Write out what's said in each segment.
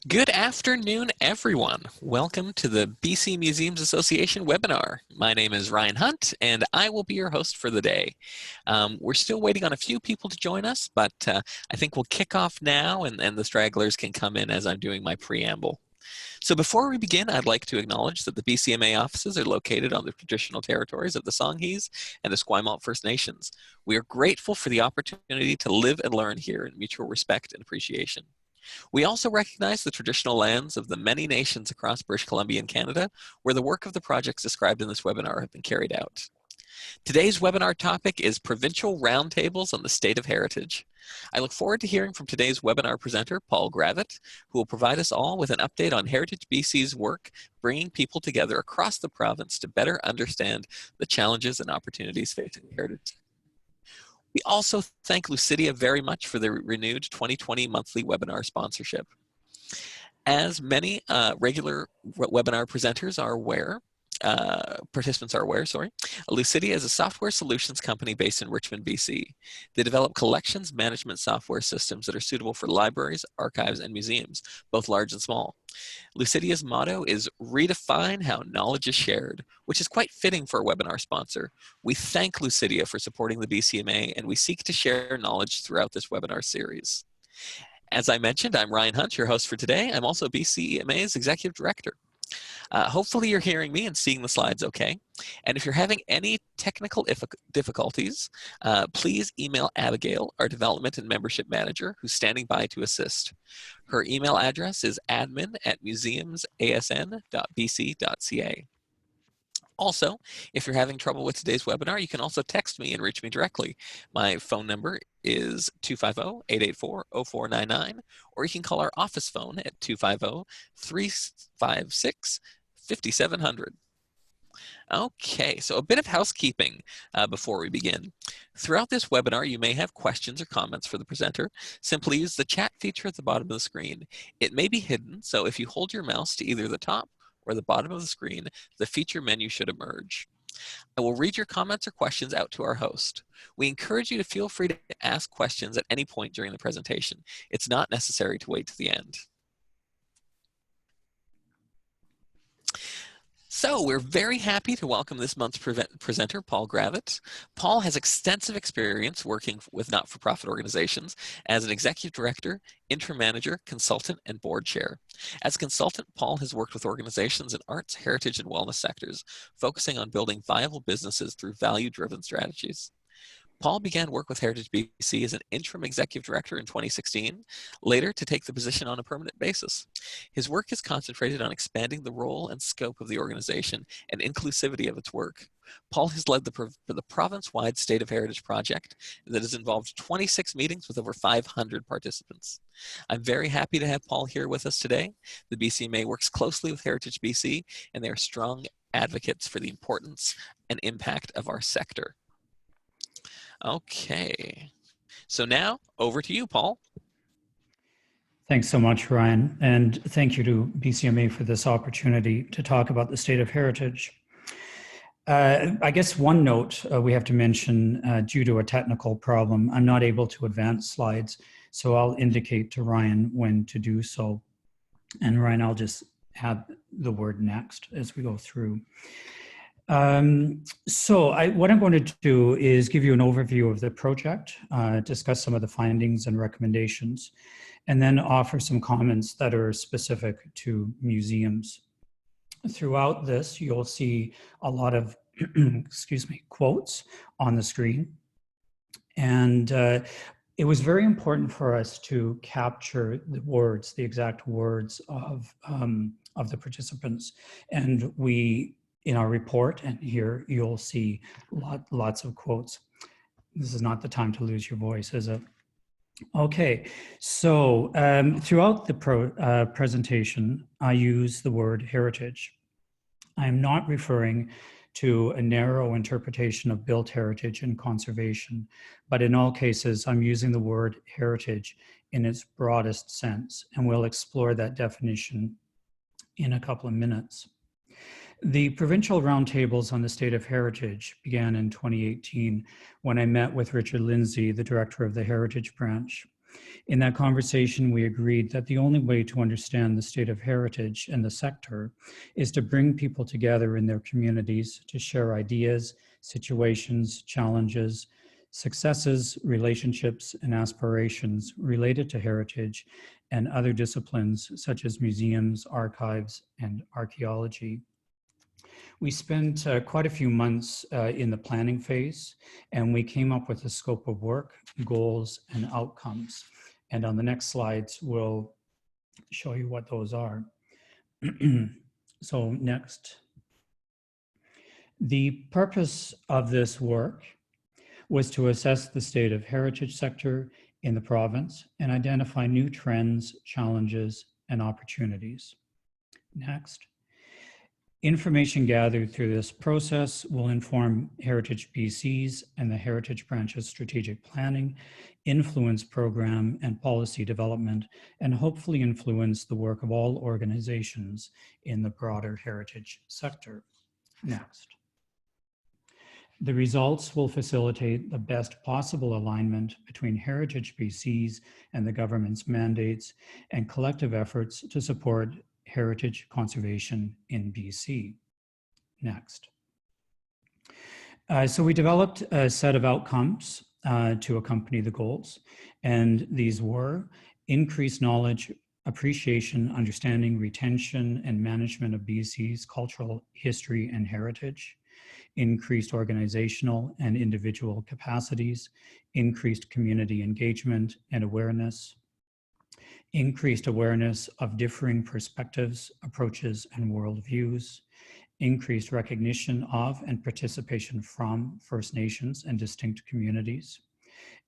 Good afternoon, everyone. Welcome to the BC Museums Association webinar. My name is Ryan Hunt, and I will be your host for the day. We're still waiting on a few people to join us, but I think we'll kick off now, and the stragglers can come in as I'm doing my preamble. So before we begin, I'd like to acknowledge that the BCMA offices are located on the traditional territories of the Songhees and the Esquimalt First Nations. We are grateful for the opportunity to live and learn here in mutual respect and appreciation. We also recognize the traditional lands of the many nations across British Columbia and Canada, where the work of the projects described in this webinar have been carried out. Today's webinar topic is Provincial Roundtables on the State of Heritage. I look forward to hearing from today's webinar presenter, Paul Gravett, who will provide us all with an update on Heritage BC's work, bringing people together across the province to better understand the challenges and opportunities facing heritage. We also thank Lucidia very much for the renewed 2020 monthly webinar sponsorship. As many regular webinar presenters are aware, participants are aware, Lucidia is a software solutions company based in Richmond, BC. They develop collections management software systems that are suitable for libraries, archives, and museums, both large and small. Lucidia's motto is redefine how knowledge is shared, which is quite fitting for a webinar sponsor. We thank Lucidia for supporting the BCMA, and we seek to share knowledge throughout this webinar series. As I mentioned, I'm Ryan Hunt, your host for today. I'm also BCMA's Executive Director. Hopefully you're hearing me and seeing the slides okay. And if you're having any technical difficulties, please email Abigail, our Development and Membership Manager, who's standing by to assist. Her email address is admin@museumsasn.bc.ca. Also, if you're having trouble with today's webinar, you can also text me and reach me directly. My phone number is 250-884-0499, or you can call our office phone at 250-356-5700. Okay, so a bit of housekeeping before we begin. Throughout this webinar, you may have questions or comments for the presenter. Simply use the chat feature at the bottom of the screen. It may be hidden, so if you hold your mouse to either the top or the bottom of the screen, the feature menu should emerge. I will read your comments or questions out to our host. We encourage you to feel free to ask questions at any point during the presentation. It's not necessary to wait to the end. So we're very happy to welcome this month's presenter, Paul Gravett. Paul has extensive experience working with not-for-profit organizations as an executive director, interim manager, consultant, and board chair. As a consultant, Paul has worked with organizations in arts, heritage, and wellness sectors, focusing on building viable businesses through value-driven strategies. Paul began work with Heritage BC as an interim executive director in 2016, later to take the position on a permanent basis. His work is concentrated on expanding the role and scope of the organization and inclusivity of its work. Paul has led the province-wide State of Heritage project that has involved 26 meetings with over 500 participants. I'm very happy to have Paul here with us today. The BCMA works closely with Heritage BC, and they are strong advocates for the importance and impact of our sector. Okay, so now over to you, Paul. Thanks so much, Ryan, and thank you to BCMA for this opportunity to talk about the state of heritage. I guess one note we have to mention, due to a technical problem, I'm not able to advance slides, so I'll indicate to Ryan when to do so. And Ryan, I'll just have the word next as we go through. What I'm going to do is give you an overview of the project, discuss some of the findings and recommendations, and then offer some comments that are specific to museums. Throughout this, you'll see a lot of, quotes on the screen. And it was very important for us to capture the words, the exact words of the participants. And in our report, and here you'll see lots of quotes. This is not the time to lose your voice, is it? Okay, so throughout the presentation, I use the word heritage. I am not referring to a narrow interpretation of built heritage and conservation, but in all cases, I'm using the word heritage in its broadest sense, and we'll explore that definition in a couple of minutes. The Provincial Roundtables on the State of Heritage began in 2018 when I met with Richard Lindsay, the director of the Heritage Branch. In that conversation, we agreed that the only way to understand the state of heritage and the sector is to bring people together in their communities to share ideas, situations, challenges, successes, relationships, and aspirations related to heritage and other disciplines such as museums, archives, and archaeology. We spent quite a few months in the planning phase, and we came up with a scope of work, goals, and outcomes. And on the next slides, we'll show you what those are. So next. The purpose of this work was to assess the state of heritage sector in the province and identify new trends, challenges, and opportunities. Next. Information gathered through this process will inform Heritage BC's and the Heritage Branch's strategic planning, influence program and policy development, and hopefully influence the work of all organizations in the broader heritage sector. Next. The results will facilitate the best possible alignment between Heritage BC's and the government's mandates and collective efforts to support heritage conservation in BC. Next. So we developed a set of outcomes to accompany the goals, and these were increased knowledge, appreciation, understanding, retention, and management of BC's cultural history and heritage, increased organizational and individual capacities, increased community engagement and awareness, increased awareness of differing perspectives, approaches, and worldviews, increased recognition of and participation from First Nations and distinct communities,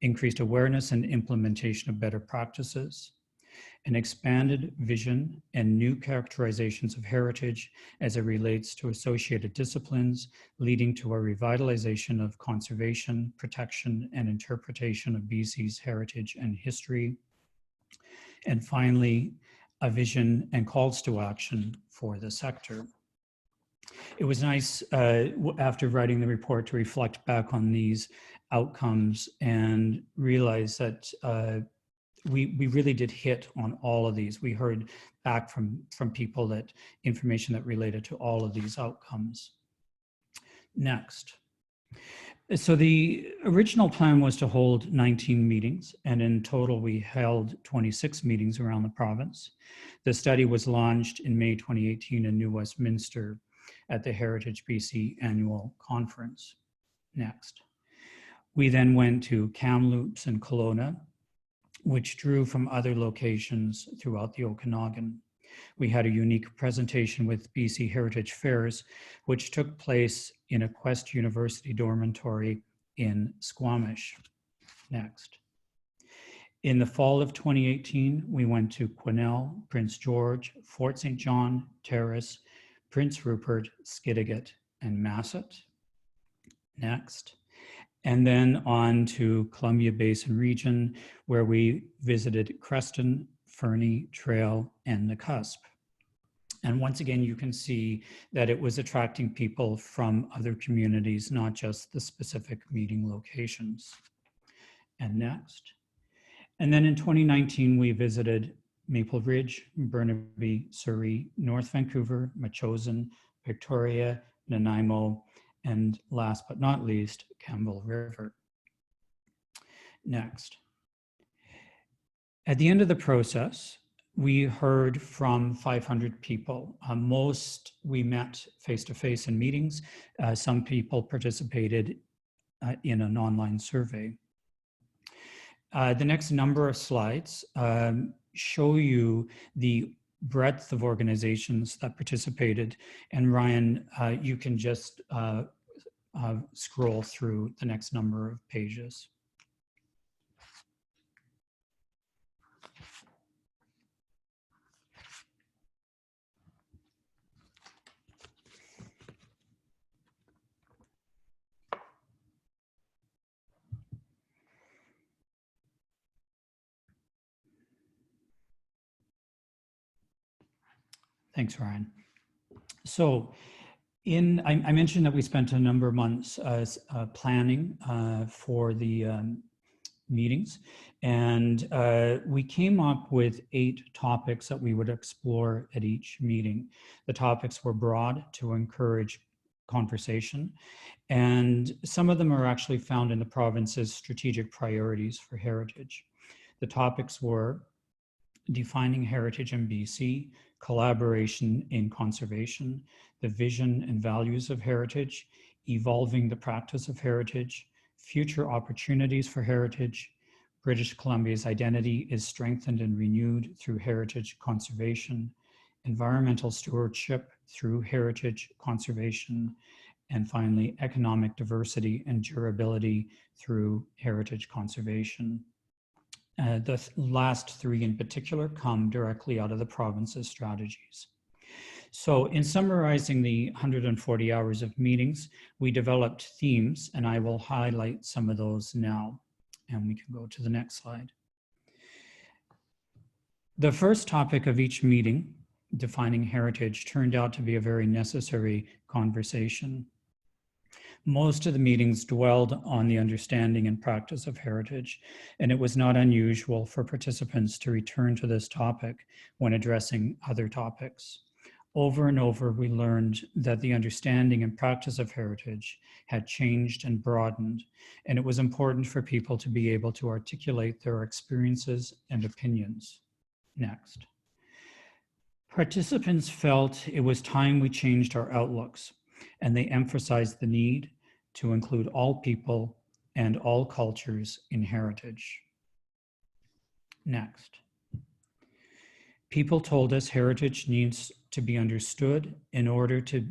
increased awareness and implementation of better practices, an expanded vision and new characterizations of heritage as it relates to associated disciplines, leading to a revitalization of conservation, protection, and interpretation of BC's heritage and history. And finally, a vision and calls to action for the sector. It was nice after writing the report to reflect back on these outcomes and realize that we really did hit on all of these. We heard back from people that information that related to all of these outcomes. Next. So the original plan was to hold 19 meetings, and in total we held 26 meetings around the province. The study was launched in May 2018 in New Westminster at the Heritage BC Annual Conference. Next. We then went to Kamloops and Kelowna, which drew from other locations throughout the Okanagan. We had a unique presentation with BC Heritage Fairs, which took place in a Quest University dormitory in Squamish. Next. In the fall of 2018, we went to Quesnel, Prince George, Fort St. John, Terrace, Prince Rupert, Skidegate, and Masset. Next. And then on to Columbia Basin region, where we visited Creston, Fernie, Trail, and the Cusp. And once again, you can see that it was attracting people from other communities, not just the specific meeting locations. And next. And then in 2019, we visited Maple Ridge, Burnaby, Surrey, North Vancouver, Metchosin, Victoria, Nanaimo, and last but not least, Campbell River. Next. At the end of the process, we heard from 500 people. Most we met face-to-face in meetings. Some people participated in an online survey. The next number of slides show you the breadth of organizations that participated. And Ryan, you can just scroll through the next number of pages. Thanks, Ryan. So I mentioned that we spent a number of months planning for the meetings. And we came up with 8 topics that we would explore at each meeting. The topics were broad to encourage conversation, and some of them are actually found in the province's strategic priorities for heritage. The topics were defining heritage in BC, collaboration in conservation, the vision and values of heritage, evolving the practice of heritage, future opportunities for heritage, British Columbia's identity is strengthened and renewed through heritage conservation, environmental stewardship through heritage conservation, and finally, economic diversity and durability through heritage conservation. The last 3 in particular come directly out of the province's strategies. So in summarizing the 140 hours of meetings, we developed themes, and I will highlight some of those now. And we can go to the next slide. The first topic of each meeting, defining heritage, turned out to be a very necessary conversation. Most of the meetings dwelled on the understanding and practice of heritage, and it was not unusual for participants to return to this topic when addressing other topics. Over and over, we learned that the understanding and practice of heritage had changed and broadened, and it was important for people to be able to articulate their experiences and opinions. Next. Participants felt it was time we changed our outlooks, and they emphasized the need to include all people and all cultures in heritage. Next. People told us heritage needs to be understood in order to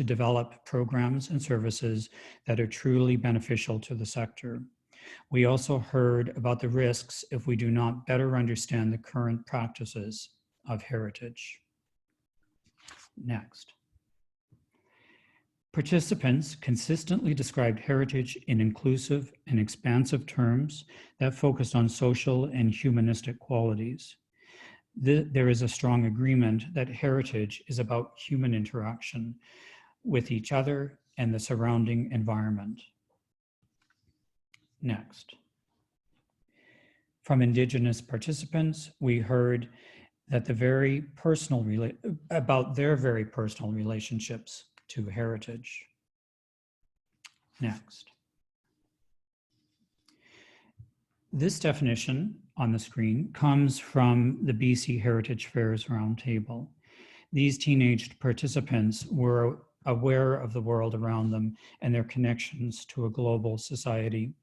develop programs and services that are truly beneficial to the sector. We also heard about the risks if we do not better understand the current practices of heritage. Next. Participants consistently described heritage in inclusive and expansive terms that focused on social and humanistic qualities. There is a strong agreement that heritage is about human interaction with each other and the surrounding environment. Next. From Indigenous participants, we heard that about their very personal relationships to heritage. Next. This definition on the screen comes from the BC Heritage Fairs Roundtable. These teenage participants were aware of the world around them and their connections to a global society.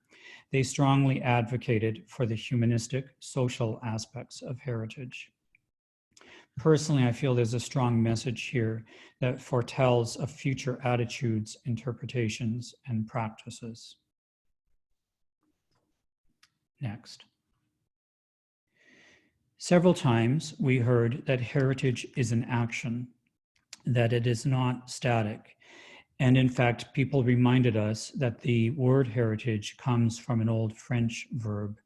They strongly advocated for the humanistic, social aspects of heritage. Personally, I feel there's a strong message here that foretells of future attitudes, interpretations, and practices. Next. Several times we heard that heritage is an action, that it is not static. And in fact, people reminded us that the word heritage comes from an old French verb,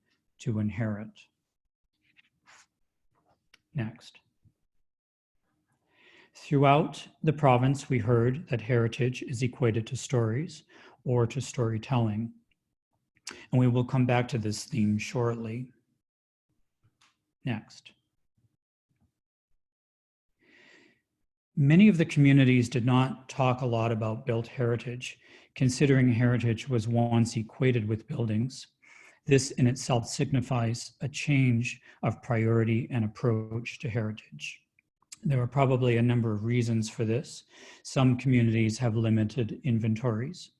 to inherit. Next. Throughout the province, we heard that heritage is equated to stories or to storytelling. And we will come back to this theme shortly. Next. Many of the communities did not talk a lot about built heritage, considering heritage was once equated with buildings. This in itself signifies a change of priority and approach to heritage. There are probably a number of reasons for this. Some communities have limited inventories.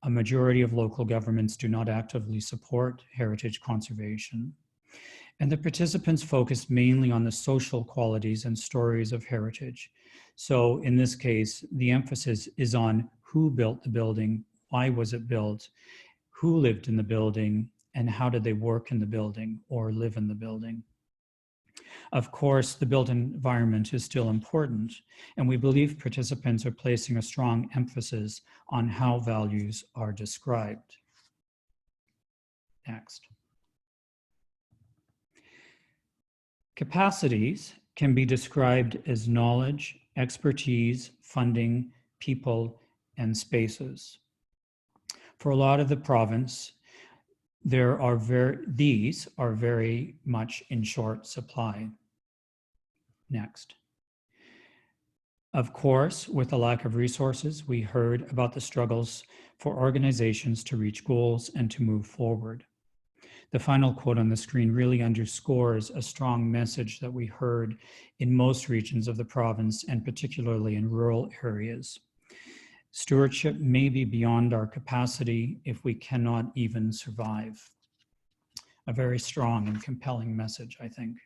A majority of local governments do not actively support heritage conservation. And the participants focused mainly on the social qualities and stories of heritage. So in this case, the emphasis is on who built the building, why was it built, who lived in the building, and how did they work in the building or live in the building. Of course, the built environment is still important, and we believe participants are placing a strong emphasis on how values are described. Next. Capacities can be described as knowledge, expertise, funding, people, and spaces. For a lot of the province, these are very much in short supply. Next. Of course, with the lack of resources, we heard about the struggles for organizations to reach goals and to move forward. The final quote on the screen really underscores a strong message that we heard in most regions of the province, and particularly in rural areas. Stewardship may be beyond our capacity if we cannot even survive. A very strong and compelling message, I think.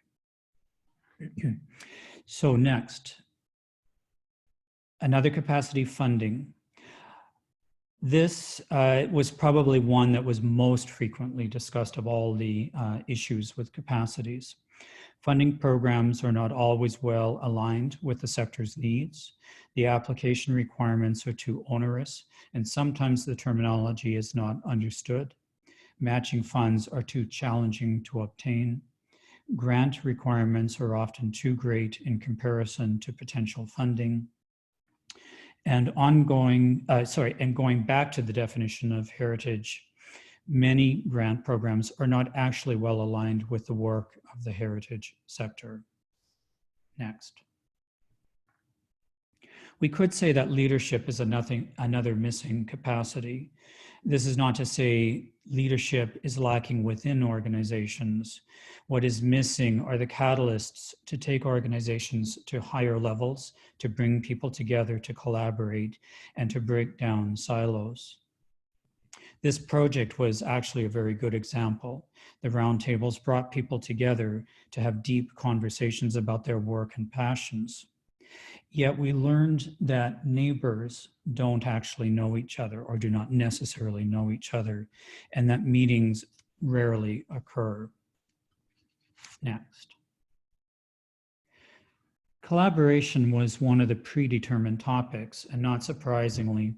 So next, another capacity, funding. This was probably one that was most frequently discussed of all the issues with capacities. Funding programs are not always well aligned with the sector's needs. The application requirements are too onerous, and sometimes the terminology is not understood. Matching funds are too challenging to obtain. Grant requirements are often too great in comparison to potential funding. And going back to the definition of heritage, many grant programs are not actually well aligned with the work of the heritage sector. Next. We could say that leadership is another missing capacity. This is not to say leadership is lacking within organizations. What is missing are the catalysts to take organizations to higher levels, to bring people together, to collaborate, and to break down silos. This project was actually a very good example. The Roundtables brought people together to have deep conversations about their work and passions. Yet we learned that neighbors don't actually know each other, or do not necessarily know each other, and that meetings rarely occur. Next. Collaboration was one of the predetermined topics, and not surprisingly,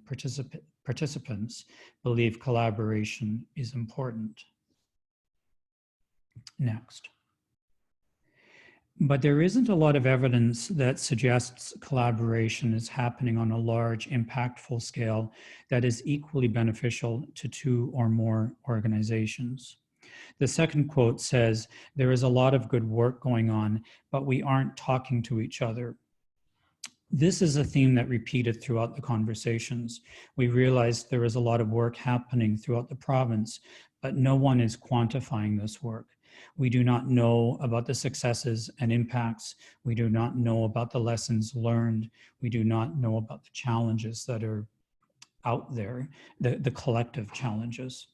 participants believe collaboration is important. Next. But there isn't a lot of evidence that suggests collaboration is happening on a large, impactful scale that is equally beneficial to two or more organizations. The second quote says, "There is a lot of good work going on, but we aren't talking to each other." This is a theme that repeated throughout the conversations. We realized there is a lot of work happening throughout the province, but no one is quantifying this work. We do not know about the successes and impacts. We do not know about the lessons learned. We do not know about the challenges that are out there, the collective challenges.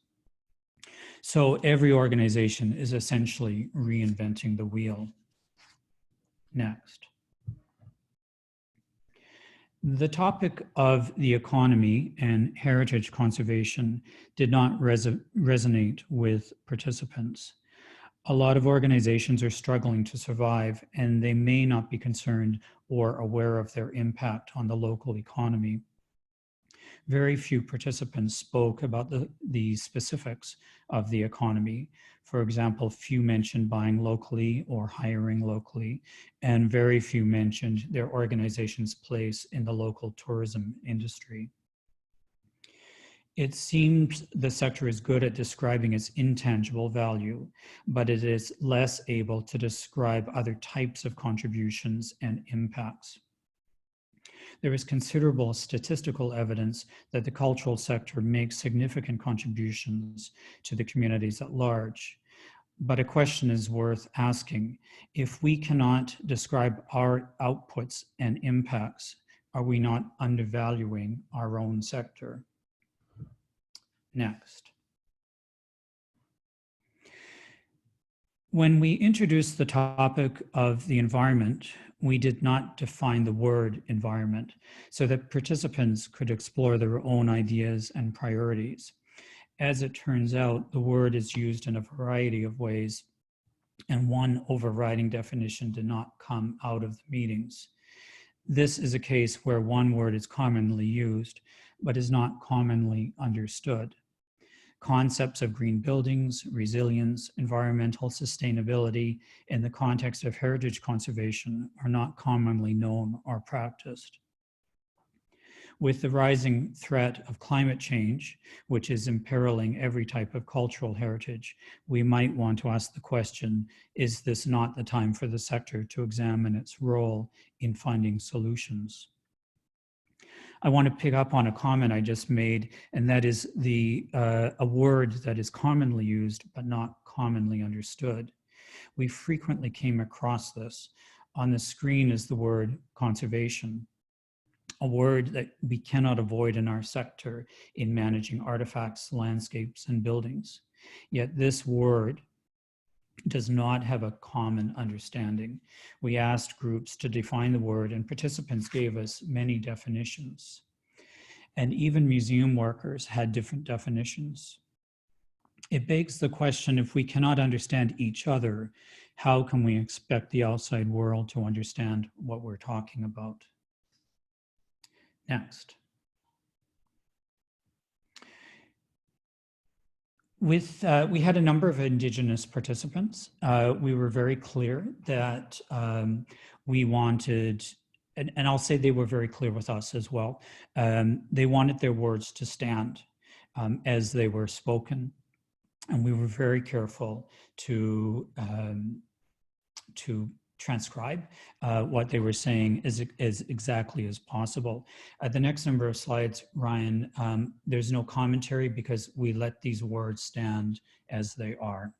So every organization is essentially reinventing the wheel. Next. The topic of the economy and heritage conservation did not resonate with participants. A lot of organizations are struggling to survive, and they may not be concerned or aware of their impact on the local economy. Very few participants spoke about the specifics of the economy. For example, few mentioned buying locally or hiring locally, and very few mentioned their organization's place in the local tourism industry. It seems the sector is good at describing its intangible value, but it is less able to describe other types of contributions and impacts. There is considerable statistical evidence that the cultural sector makes significant contributions to the communities at large. But a question is worth asking: if we cannot describe our outputs and impacts, are we not undervaluing our own sector? Next. When we introduced the topic of the environment, we did not define the word environment so that participants could explore their own ideas and priorities. As it turns out, the word is used in a variety of ways, and one overriding definition did not come out of the meetings. This is a case where one word is commonly used, but is not commonly understood. Concepts of green buildings, resilience, environmental sustainability in the context of heritage conservation are not commonly known or practiced. With the rising threat of climate change, which is imperiling every type of cultural heritage, we might want to ask the question, is this not the time for the sector to examine its role in finding solutions? I want to pick up on a comment I just made, and that is a word that is commonly used but not commonly understood. We frequently came across this. On the screen is the word conservation, a word that we cannot avoid in our sector in managing artifacts, landscapes, and buildings. Yet this word does not have a common understanding. We asked groups to define the word, and participants gave us many definitions. And even museum workers had different definitions. It begs the question, if we cannot understand each other, how can we expect the outside world to understand what we're talking about? Next. We had a number of Indigenous participants. We were very clear that we wanted, and I'll say they were very clear with us as well, they wanted their words to stand as they were spoken. And we were very careful to transcribe what they were saying as exactly as possible. The next number of slides, Ryan, there's no commentary because we let these words stand as they are.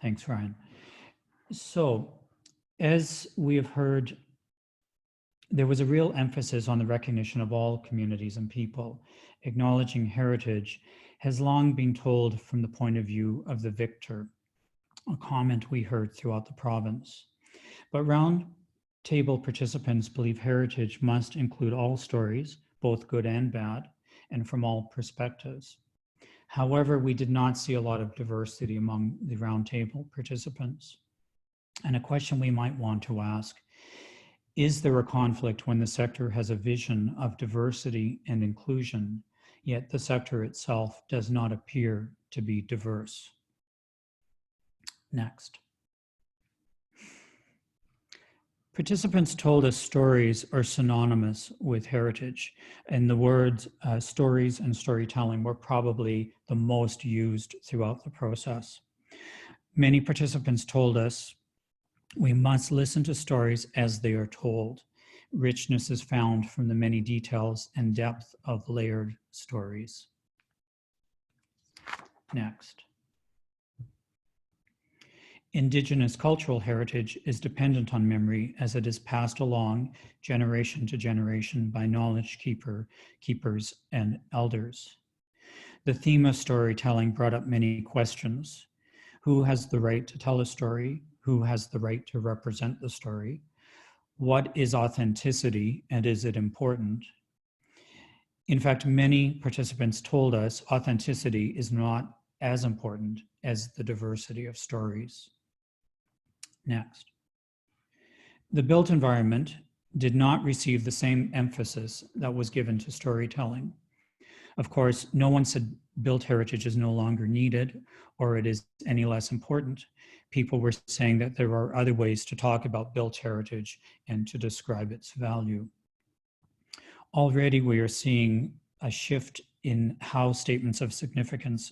Thanks, Ryan. So, as we have heard, there was a real emphasis on the recognition of all communities and people. Acknowledging heritage has long been told from the point of view of the victor, a comment we heard throughout the province. But roundtable participants believe heritage must include all stories, both good and bad, and from all perspectives. However, we did not see a lot of diversity among the roundtable participants. And a question we might want to ask, is there a conflict when the sector has a vision of diversity and inclusion, yet the sector itself does not appear to be diverse? Next. Participants told us stories are synonymous with heritage, and the words stories and storytelling were probably the most used throughout the process. Many participants told us we must listen to stories as they are told. Richness is found from the many details and depth of layered stories. Next. Indigenous cultural heritage is dependent on memory as it is passed along generation to generation by knowledge keepers and elders. The theme of storytelling brought up many questions. Who has the right to tell a story? Who has the right to represent the story? What is authenticity, and is it important? In fact, many participants told us authenticity is not as important as the diversity of stories. Next. The built environment did not receive the same emphasis that was given to storytelling. Of course, no one said built heritage is no longer needed or it is any less important. People were saying that there are other ways to talk about built heritage and to describe its value. Already we are seeing a shift in how statements of significance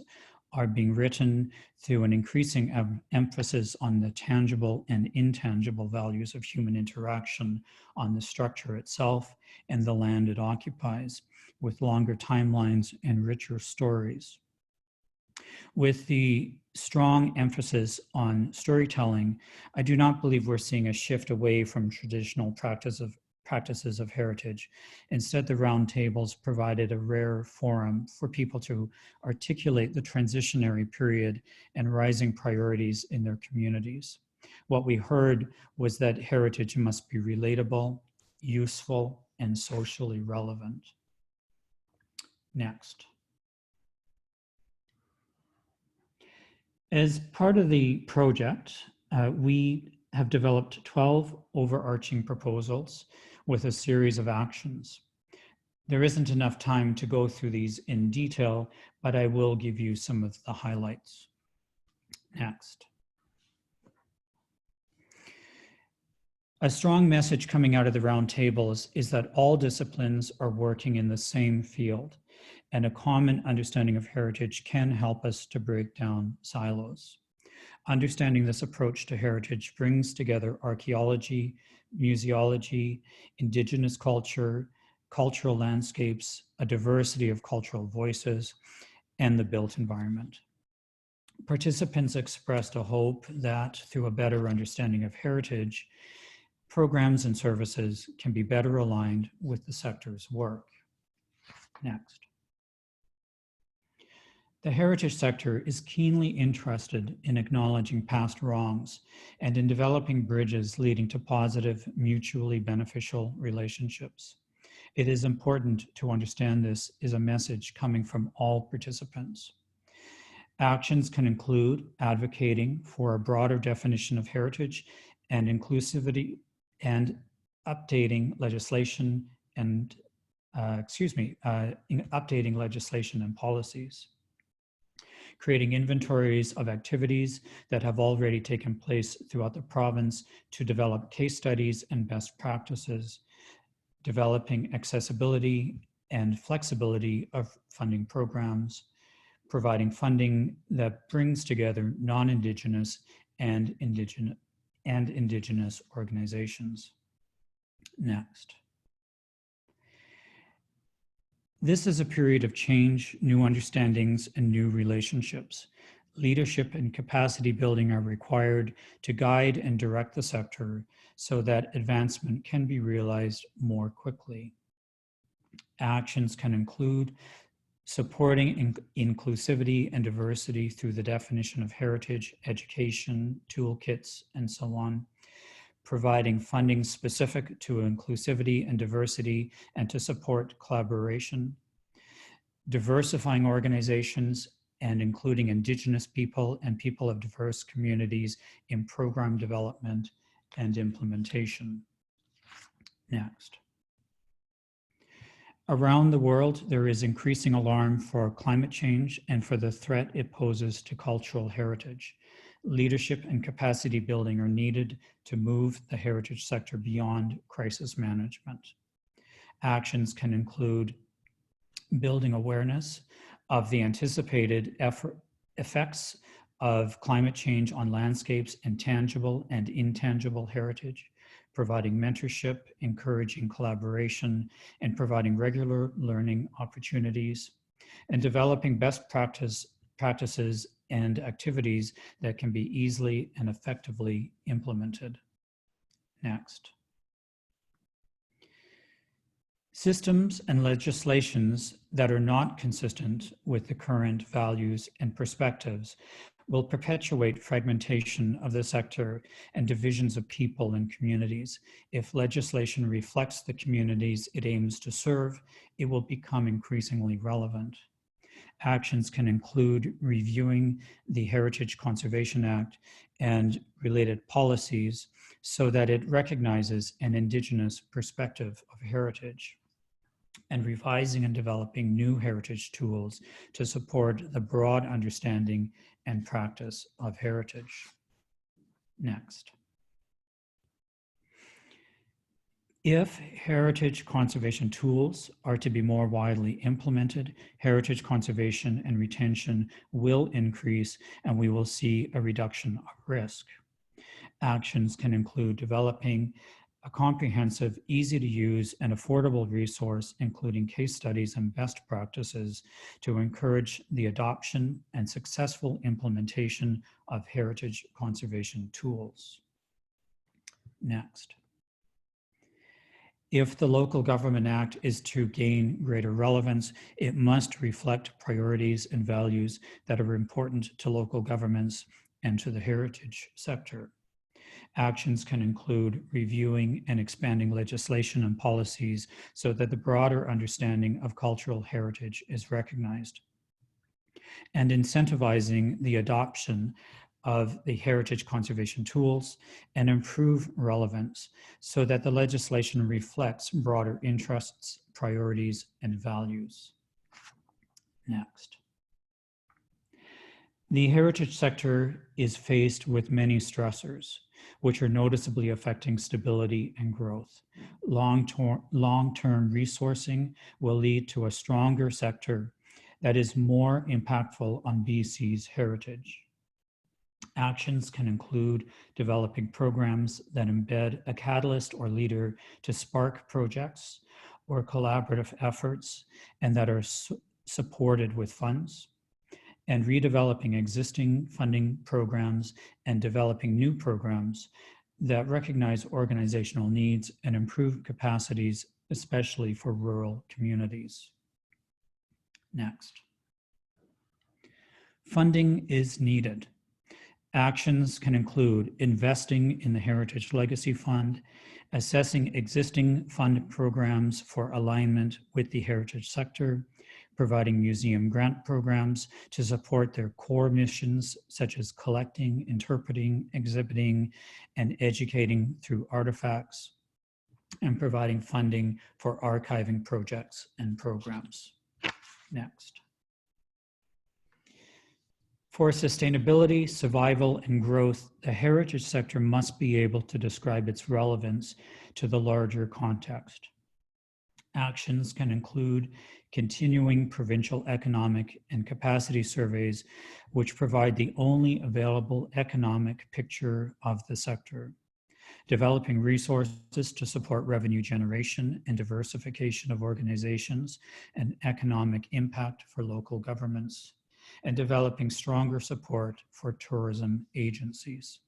are being written through an increasing emphasis on the tangible and intangible values of human interaction, on the structure itself and the land it occupies, with longer timelines and richer stories. With the strong emphasis on storytelling, I do not believe we're seeing a shift away from traditional practices of heritage. Instead, the roundtables provided a rare forum for people to articulate the transitionary period and rising priorities in their communities. What we heard was that heritage must be relatable, useful, and socially relevant. Next. As part of the project, we have developed 12 overarching proposals with a series of actions. There isn't enough time to go through these in detail, but I will give you some of the highlights. Next. A strong message coming out of the roundtables is that all disciplines are working in the same field, and a common understanding of heritage can help us to break down silos. Understanding this approach to heritage brings together archaeology, museology, indigenous culture, cultural landscapes, a diversity of cultural voices, and the built environment. Participants expressed a hope that through a better understanding of heritage, programs and services can be better aligned with the sector's work. Next. The heritage sector is keenly interested in acknowledging past wrongs and in developing bridges leading to positive, mutually beneficial relationships. It is important to understand this is a message coming from all participants. Actions can include advocating for a broader definition of heritage and inclusivity and updating legislation and updating legislation and policies. Creating inventories of activities that have already taken place throughout the province to develop case studies and best practices, developing accessibility and flexibility of funding programs, providing funding that brings together non-Indigenous and Indigenous organizations. Next. This is a period of change, new understandings, and new relationships. Leadership and capacity building are required to guide and direct the sector so that advancement can be realized more quickly. Actions can include supporting inclusivity and diversity through the definition of heritage, education, toolkits, and so on. Providing funding specific to inclusivity and diversity and to support collaboration. Diversifying organizations and including Indigenous people and people of diverse communities in program development and implementation. Next. Around the world, there is increasing alarm for climate change and for the threat it poses to cultural heritage. Leadership and capacity building are needed to move the heritage sector beyond crisis management. Actions can include building awareness of the anticipated effects of climate change on landscapes and tangible and intangible heritage, providing mentorship, encouraging collaboration, and providing regular learning opportunities, and developing best practices and activities that can be easily and effectively implemented. Next. Systems and legislations that are not consistent with the current values and perspectives will perpetuate fragmentation of the sector and divisions of people and communities. If legislation reflects the communities it aims to serve, it will become increasingly relevant. Actions can include reviewing the Heritage Conservation Act and related policies so that it recognizes an Indigenous perspective of heritage, and revising and developing new heritage tools to support the broad understanding and practice of heritage. Next. If heritage conservation tools are to be more widely implemented, heritage conservation and retention will increase, and we will see a reduction of risk. Actions can include developing a comprehensive, easy to use, and affordable resource, including case studies and best practices to encourage the adoption and successful implementation of heritage conservation tools. Next. If the Local Government Act is to gain greater relevance, it must reflect priorities and values that are important to local governments and to the heritage sector. Actions can include reviewing and expanding legislation and policies so that the broader understanding of cultural heritage is recognized, and incentivizing the adoption of the heritage conservation tools and improve relevance so that the legislation reflects broader interests, priorities, and values. Next. The heritage sector is faced with many stressors, which are noticeably affecting stability and growth. Long-term resourcing will lead to a stronger sector that is more impactful on BC's heritage. Actions can include developing programs that embed a catalyst or leader to spark projects or collaborative efforts and that are supported with funds, and redeveloping existing funding programs and developing new programs that recognize organizational needs and improve capacities, especially for rural communities. Next. Funding is needed. Actions can include investing in the Heritage Legacy Fund, assessing existing fund programs for alignment with the heritage sector, providing museum grant programs to support their core missions, such as collecting, interpreting, exhibiting, and educating through artifacts, and providing funding for archiving projects and programs. Next. For sustainability, survival, and growth, the heritage sector must be able to describe its relevance to the larger context. Actions can include continuing provincial economic and capacity surveys, which provide the only available economic picture of the sector. Developing resources to support revenue generation and diversification of organizations and economic impact for local governments, and developing stronger support for tourism agencies.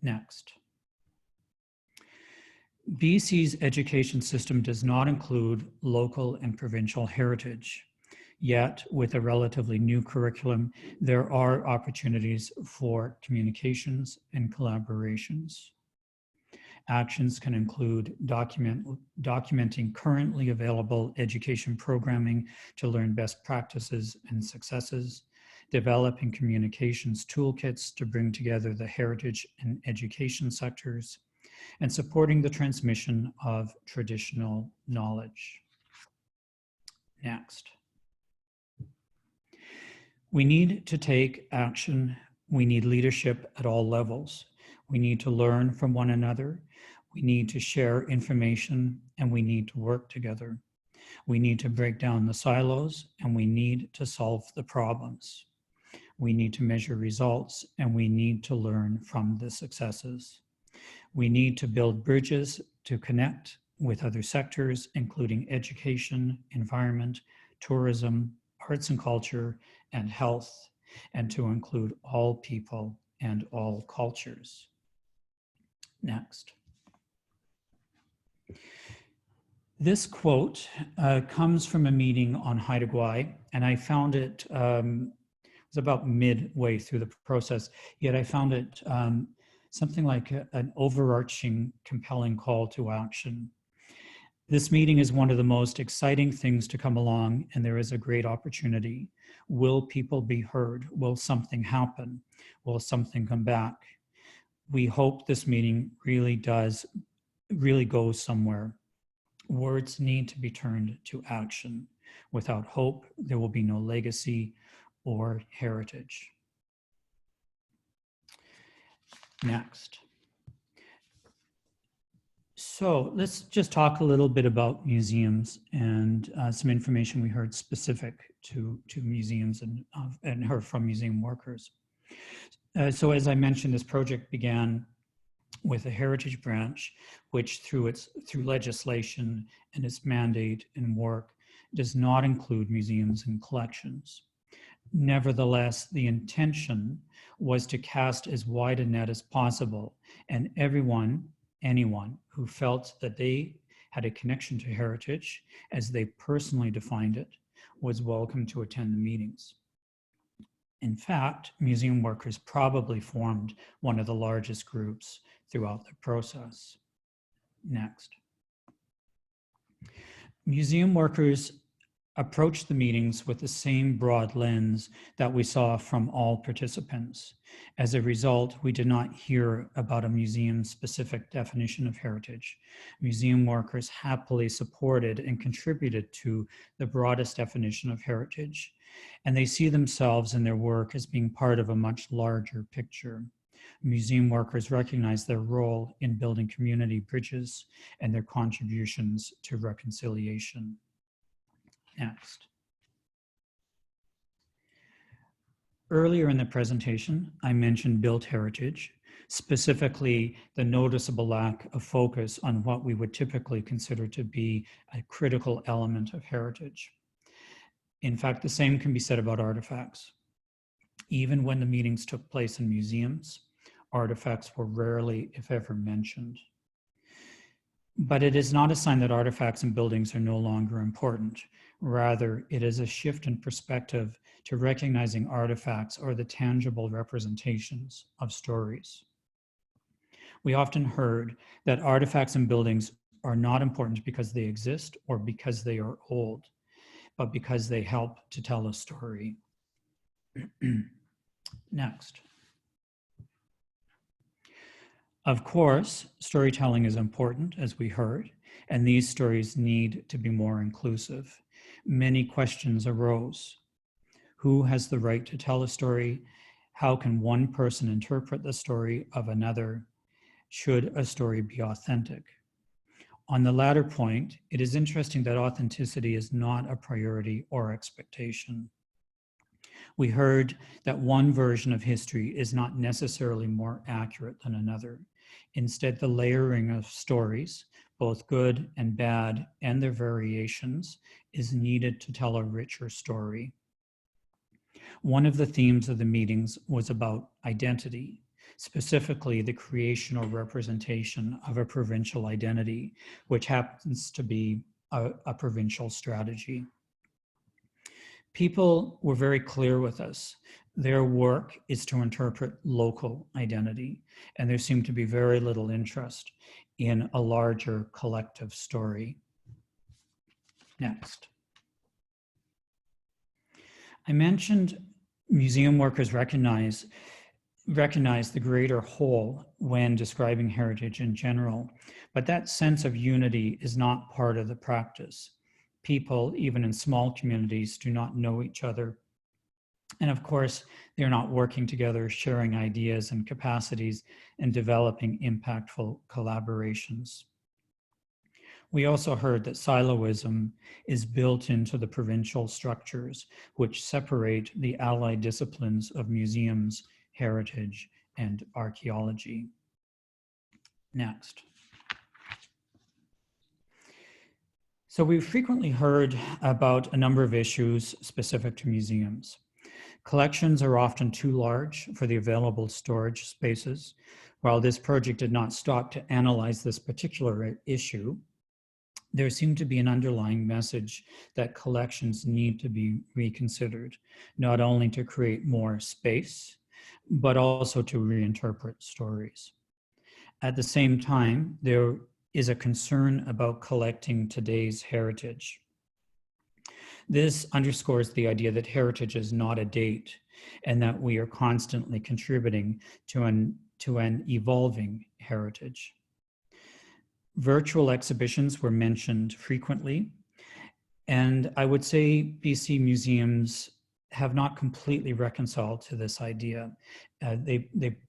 Next. BC's education system does not include local and provincial heritage. Yet, with a relatively new curriculum, there are opportunities for communications and collaborations. Actions can include documenting currently available education programming to learn best practices and successes, developing communications toolkits to bring together the heritage and education sectors, and supporting the transmission of traditional knowledge. Next. We need to take action. We need leadership at all levels. We need to learn from one another. We need to share information, and we need to work together. We need to break down the silos, and we need to solve the problems. We need to measure results, and we need to learn from the successes. We need to build bridges to connect with other sectors, including education, environment, tourism, arts and culture, and health, and to include all people and all cultures. Next. This quote comes from a meeting on Haida Gwaii, and I found it, it was about midway through the process, yet I found it something like an overarching, compelling call to action. This meeting is one of the most exciting things to come along, and there is a great opportunity. Will people be heard? Will something happen? Will something come back? We hope this meeting really goes somewhere. Words need to be turned to action. Without hope, there will be no legacy or heritage. Next. So let's just talk a little bit about museums and some information we heard specific to museums and heard from museum workers. So as I mentioned, this project began with a heritage branch, which through legislation and its mandate and work does not include museums and collections. Nevertheless, the intention was to cast as wide a net as possible, and anyone who felt that they had a connection to heritage, as they personally defined it, was welcome to attend the meetings. In fact, museum workers probably formed one of the largest groups throughout the process. Next. Museum workers approached the meetings with the same broad lens that we saw from all participants. As a result, we did not hear about a museum-specific definition of heritage. Museum workers happily supported and contributed to the broadest definition of heritage, and they see themselves and their work as being part of a much larger picture. Museum workers recognize their role in building community bridges and their contributions to reconciliation. Next. Earlier in the presentation, I mentioned built heritage, specifically the noticeable lack of focus on what we would typically consider to be a critical element of heritage. In fact, the same can be said about artifacts. Even when the meetings took place in museums, artifacts were rarely, if ever, mentioned. But it is not a sign that artifacts and buildings are no longer important. Rather, it is a shift in perspective to recognizing artifacts or the tangible representations of stories. We often heard that artifacts and buildings are not important because they exist or because they are old, but because they help to tell a story. Next. Of course, storytelling is important, as we heard, and these stories need to be more inclusive. Many questions arose. Who has the right to tell a story? How can one person interpret the story of another? Should a story be authentic? On the latter point, it is interesting that authenticity is not a priority or expectation. We heard that one version of history is not necessarily more accurate than another. Instead, the layering of stories, both good and bad, and their variations, is needed to tell a richer story. One of the themes of the meetings was about identity, specifically the creation or representation of a provincial identity, which happens to be a provincial strategy. People were very clear with us. Their work is to interpret local identity, and there seemed to be very little interest in a larger collective story. Next. I mentioned museum workers recognize the greater whole when describing heritage in general, but that sense of unity is not part of the practice. People, even in small communities, do not know each other. And of course, they're not working together, sharing ideas and capacities, and developing impactful collaborations. We also heard that siloism is built into the provincial structures, which separate the allied disciplines of museums, heritage, and archaeology. Next. So we've frequently heard about a number of issues specific to museums. Collections are often too large for the available storage spaces. While this project did not stop to analyze this particular issue, there seemed to be an underlying message that collections need to be reconsidered, not only to create more space, but also to reinterpret stories. At the same time, there is a concern about collecting today's heritage. This underscores the idea that heritage is not a date and that we are constantly contributing to an evolving heritage. Virtual exhibitions were mentioned frequently, and I would say BC museums have not completely reconciled to this idea.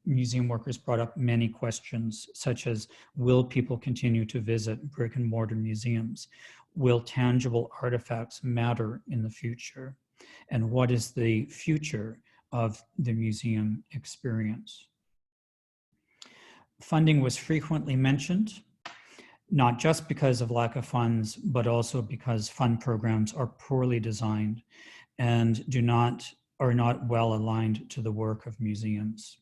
Museum workers brought up many questions, such as, will people continue to visit brick and mortar museums? Will tangible artifacts matter in the future? And what is the future of the museum experience? Funding was frequently mentioned, not just because of lack of funds, but also because fund programs are poorly designed and are not well aligned to the work of museums.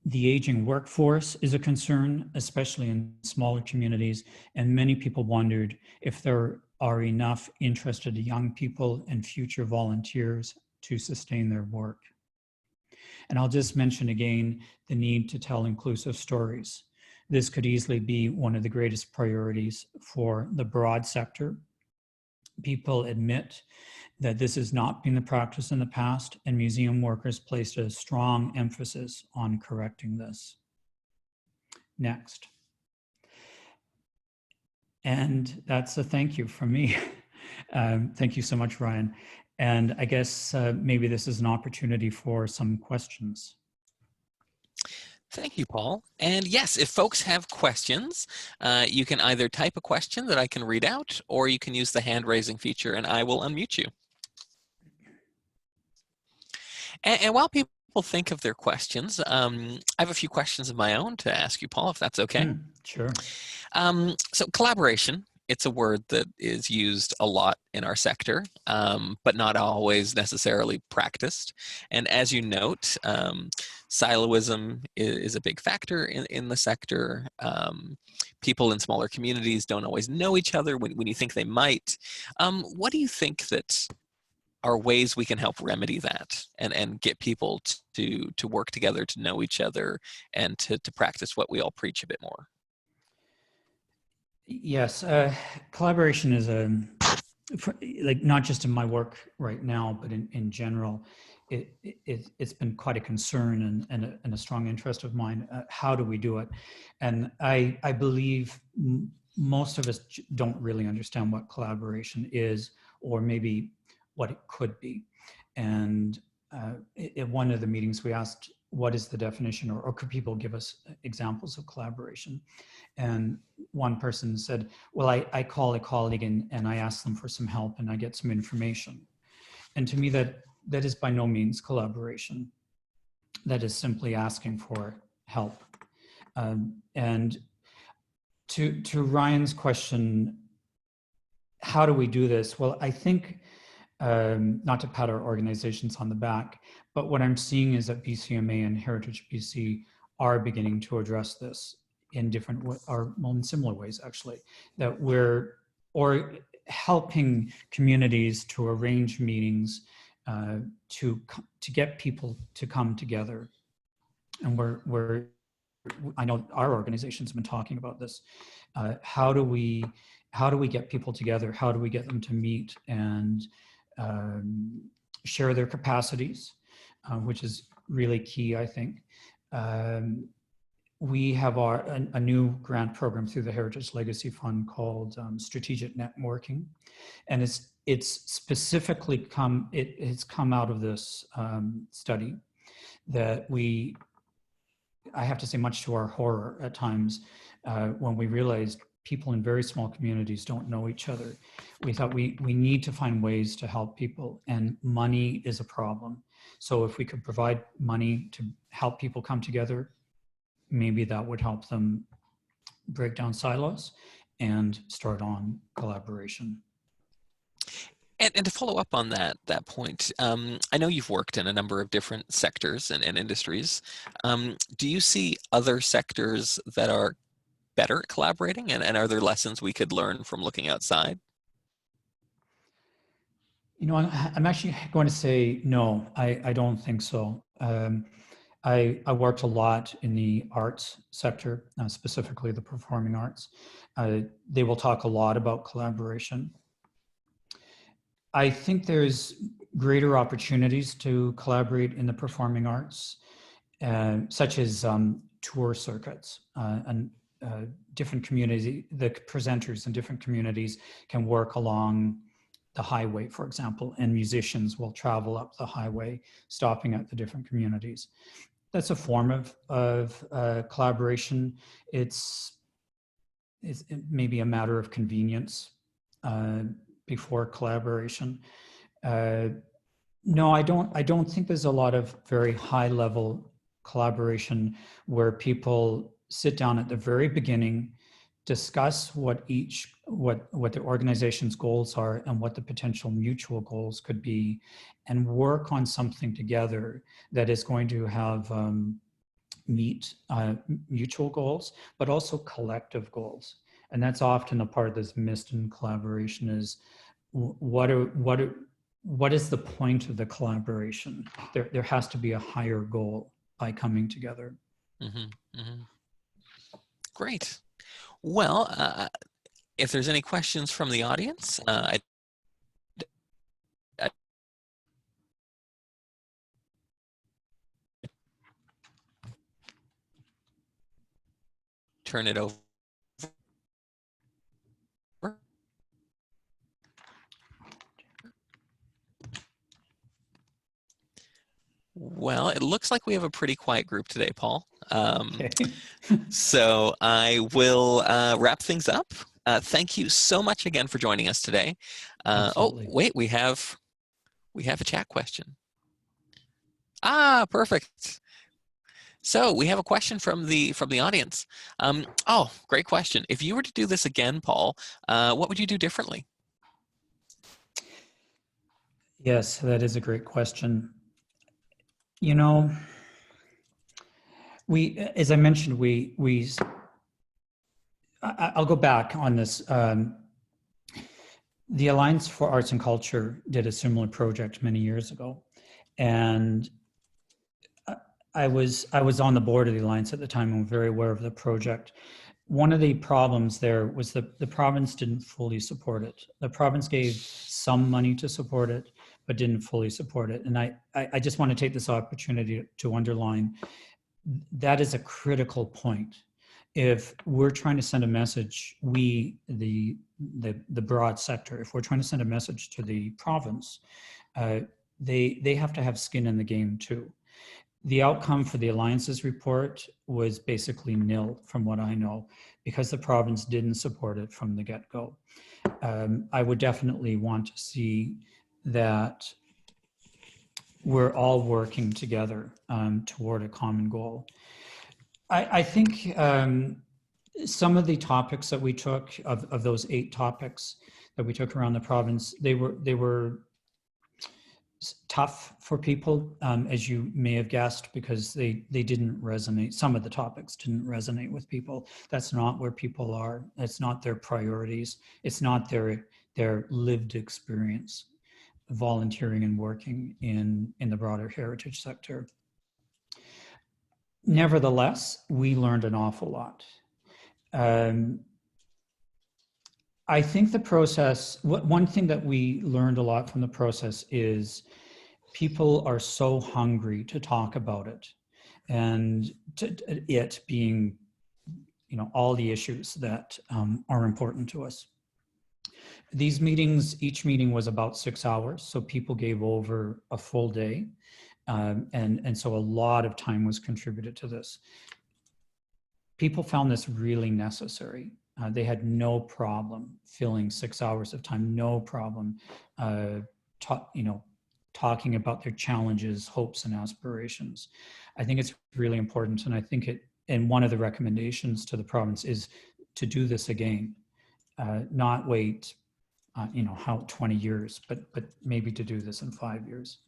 The aging workforce is a concern, especially in smaller communities, and many people wondered if there are enough interested young people and future volunteers to sustain their work. And I'll just mention again the need to tell inclusive stories. This could easily be one of the greatest priorities for the broad sector. People admit that this has not been the practice in the past, and museum workers placed a strong emphasis on correcting this. Next. And that's a thank you from me. Thank you so much, Ryan. And I guess maybe this is an opportunity for some questions. Thank you, Paul. And yes, if folks have questions, you can either type a question that I can read out, or you can use the hand raising feature and I will unmute you. And while people think of their questions, I have a few questions of my own to ask you, Paul, if that's okay. Sure. So collaboration, it's a word that is used a lot in our sector, but not always necessarily practiced. And as you note, siloism is a big factor in the sector. People in smaller communities don't always know each other when you think they might. What do you think that are ways we can help remedy that and get people to work together, to know each other, and to practice what we all preach a bit more? Yes, collaboration is like not just in my work right now, but in general, it's been quite a concern and a strong interest of mine. How do we do it? And I believe most of us don't really understand what collaboration is, or maybe what it could be. And at one of the meetings, we asked, what is the definition, or could people give us examples of collaboration? And one person said, well, I call a colleague and I ask them for some help and I get some information. And to me, that is by no means collaboration. That is simply asking for help. And to Ryan's question, how do we do this? Well, I think, not to pat our organizations on the back, but what I'm seeing is that BCMA and Heritage BC are beginning to address this in in similar ways, actually, that we're helping communities to arrange meetings to get people to come together. And I know our organization's been talking about this. How do we get people together? How do we get them to meet and share their capacities, which is really key, I think. We have a new grant program through the Heritage Legacy Fund called Strategic Networking, and it's specifically it's come out of this study that I have to say, much to our horror at times, when we realized people in very small communities don't know each other. We thought we need to find ways to help people, and money is a problem. So if we could provide money to help people come together, maybe that would help them break down silos and start on collaboration. And to follow up on that point, I know you've worked in a number of different sectors and industries. Do you see other sectors that are better at collaborating, and are there lessons we could learn from looking outside? You know, I'm actually going to say no, I don't think so. I worked a lot in the arts sector, specifically the performing arts. They will talk a lot about collaboration. I think there's greater opportunities to collaborate in the performing arts, such as tour circuits and different communities. The presenters in different communities can work along the highway, for example, and musicians will travel up the highway, stopping at the different communities. That's a form of collaboration. It's maybe a matter of convenience before collaboration. No, I don't think there's a lot of very high level collaboration where people sit down at the very beginning, discuss what the organization's goals are and what the potential mutual goals could be, and work on something together that is going to have meet mutual goals, but also collective goals. And that's often a part that's missed in collaboration is what is the point of the collaboration? There has to be a higher goal by coming together. Mm-hmm, mm-hmm. Great. Well, if there's any questions from the audience, I turn it over. Well, it looks like we have a pretty quiet group today, Paul. Okay. So I will wrap things up. Thank you so much again for joining us today. Oh, wait, we have a chat question. Ah, perfect. So we have a question from the audience. Oh, great question. If you were to do this again, Paul, what would you do differently? Yes, that is a great question. You know, as I mentioned, I'll go back on this. The Alliance for Arts and Culture did a similar project many years ago, and I was on the board of the Alliance at the time and was very aware of the project. One of the problems there was the province didn't fully support it. The province gave some money to support it, but didn't fully support it. And I just want to take this opportunity to underline that is a critical point. If we're trying to send a message, the broad sector, if we're trying to send a message to the province, they have to have skin in the game too. The outcome for the Alliance's report was basically nil, from what I know, because the province didn't support it from the get-go. I would definitely want to see that we're all working together toward a common goal. I think some of the topics that we took, of those 8 topics that we took around the province, they were tough for people, as you may have guessed, because they didn't resonate. Some of the topics didn't resonate with people. That's not where people are. That's not their priorities. It's not their lived experience volunteering and working in the broader heritage sector. Nevertheless, we learned an awful lot. I think the process, one thing that we learned a lot from the process is people are so hungry to talk about it, and it being, all the issues that are important to us. These meetings, each meeting was about 6 hours, so people gave over a full day, and so a lot of time was contributed to this. People found this really necessary. They had no problem filling 6 hours of time, no problem, talking about their challenges, hopes, and aspirations. I think it's really important, and I think and one of the recommendations to the province is to do this again, not wait, 20 years, but maybe to do this in 5 years.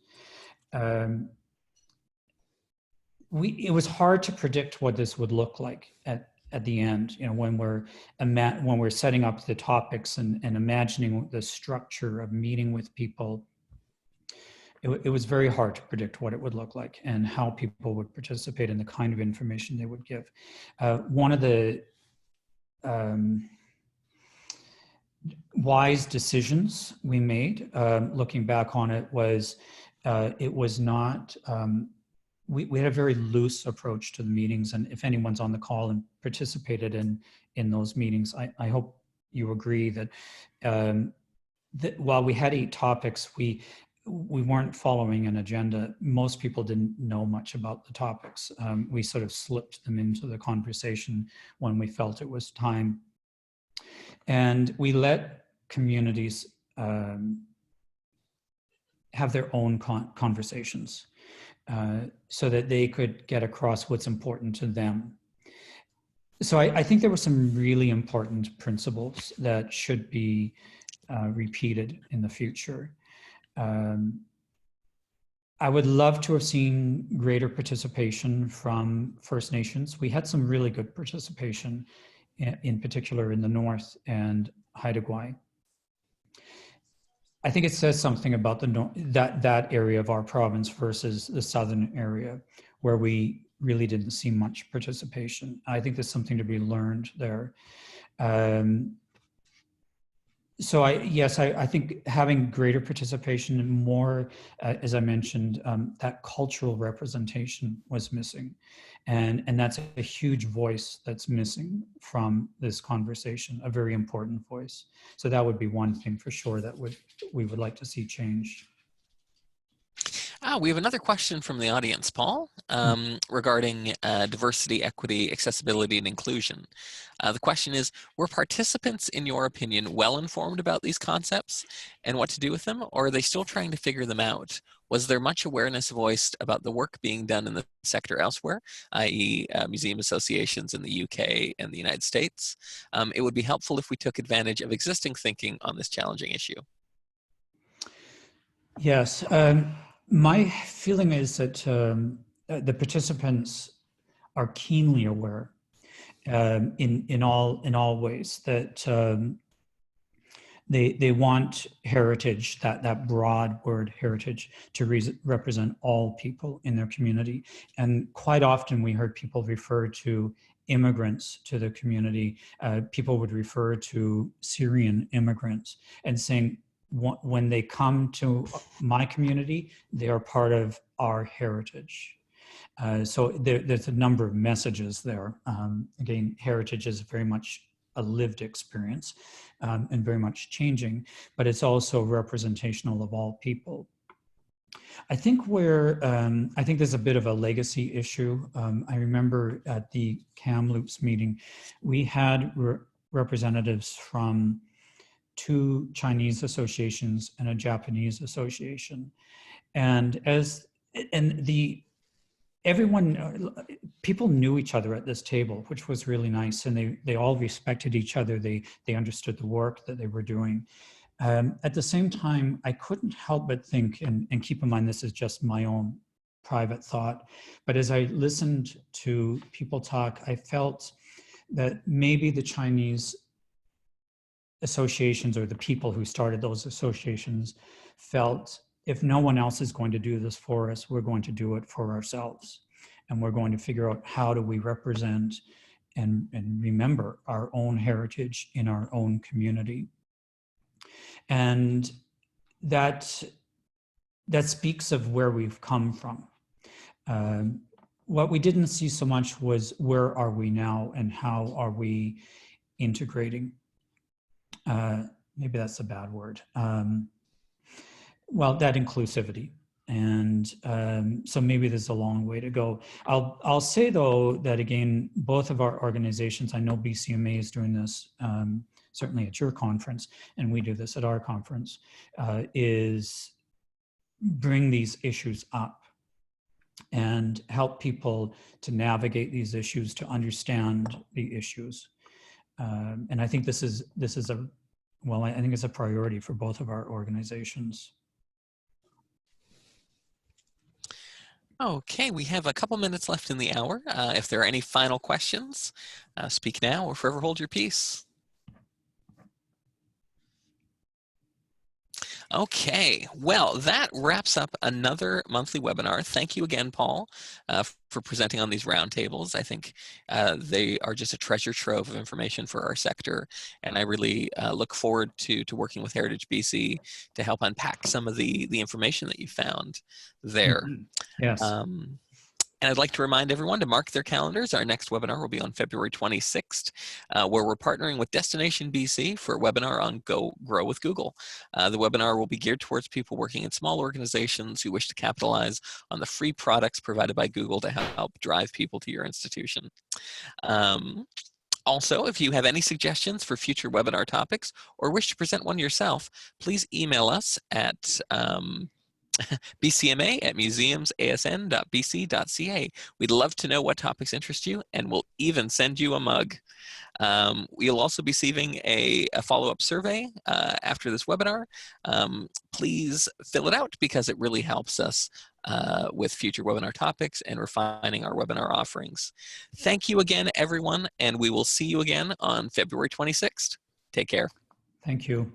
It was hard to predict what this would look like at the end, when we're setting up the topics and imagining the structure of meeting with people. It was very hard to predict what it would look like and how people would participate and the kind of information they would give. One of the wise decisions we made, looking back on it, was it was not, we had a very loose approach to the meetings, and if anyone's on the call and participated in those meetings, I hope you agree that while we had 8 topics, we weren't following an agenda. Most people didn't know much about the topics. We sort of slipped them into the conversation when we felt it was time. And we let communities have their own conversations so that they could get across what's important to them. So I think there were some really important principles that should be repeated in the future. I would love to have seen greater participation from First Nations. We had some really good participation, in particular in the North and Haida Gwaii. I think it says something about that area of our province versus the southern area, where we really didn't see much participation. I think there's something to be learned there. So I think having greater participation and more, as I mentioned, that cultural representation was missing. And that's a huge voice that's missing from this conversation, a very important voice. So that would be one thing for sure that we would like to see changed. We have another question from the audience, Paul, regarding diversity, equity, accessibility, and inclusion. The question is, were participants, in your opinion, well informed about these concepts and what to do with them, or are they still trying to figure them out? Was there much awareness voiced about the work being done in the sector elsewhere, i.e. museum associations in the UK and the United States? It would be helpful if we took advantage of existing thinking on this challenging issue. Yes. My feeling is that the participants are keenly aware in all ways that they want heritage, that broad word heritage, to represent all people in their community. And quite often we heard people refer to immigrants to the community. People would refer to Syrian immigrants and saying, when they come to my community, they are part of our heritage. So there's a number of messages there. Again, heritage is very much a lived experience and very much changing, but it's also representational of all people. I think I think there's a bit of a legacy issue. I remember at the Kamloops meeting, we had representatives from 2 Chinese associations and a Japanese association. And people knew each other at this table, which was really nice. And they all respected each other. They understood the work that they were doing. At the same time, I couldn't help but think, and keep in mind, this is just my own private thought, but as I listened to people talk, I felt that maybe the Chinese associations, or the people who started those associations, felt, if no one else is going to do this for us, we're going to do it for ourselves. And we're going to figure out, how do we represent and remember our own heritage in our own community. And that speaks of where we've come from. What we didn't see so much was, where are we now and how are we integrating? Maybe that's a bad word. Well, that inclusivity. And so maybe there's a long way to go. I'll say, though, that again, both of our organizations, I know BCMA is doing this, certainly at your conference, and we do this at our conference, is bring these issues up and help people to navigate these issues, to understand the issues. And I think this is I think it's a priority for both of our organizations. Okay, we have a couple minutes left in the hour. If there are any final questions, speak now or forever hold your peace. Okay, well, that wraps up another monthly webinar. Thank you again, Paul, for presenting on these roundtables. I think they are just a treasure trove of information for our sector, and I really look forward to working with Heritage BC to help unpack some of the information that you found there. Mm-hmm. Yes. And I'd like to remind everyone to mark their calendars. Our next webinar will be on February 26th, where we're partnering with Destination BC for a webinar on Grow with Google. The webinar will be geared towards people working in small organizations who wish to capitalize on the free products provided by Google to help drive people to your institution. Also, if you have any suggestions for future webinar topics or wish to present one yourself, please email us at bcma@museumsasn.bc.ca. We'd love to know what topics interest you, and we'll even send you a mug. We'll also be receiving a follow-up survey after this webinar. Please fill it out because it really helps us with future webinar topics and refining our webinar offerings. Thank you again, everyone, and we will see you again on February 26th. Take care. Thank you.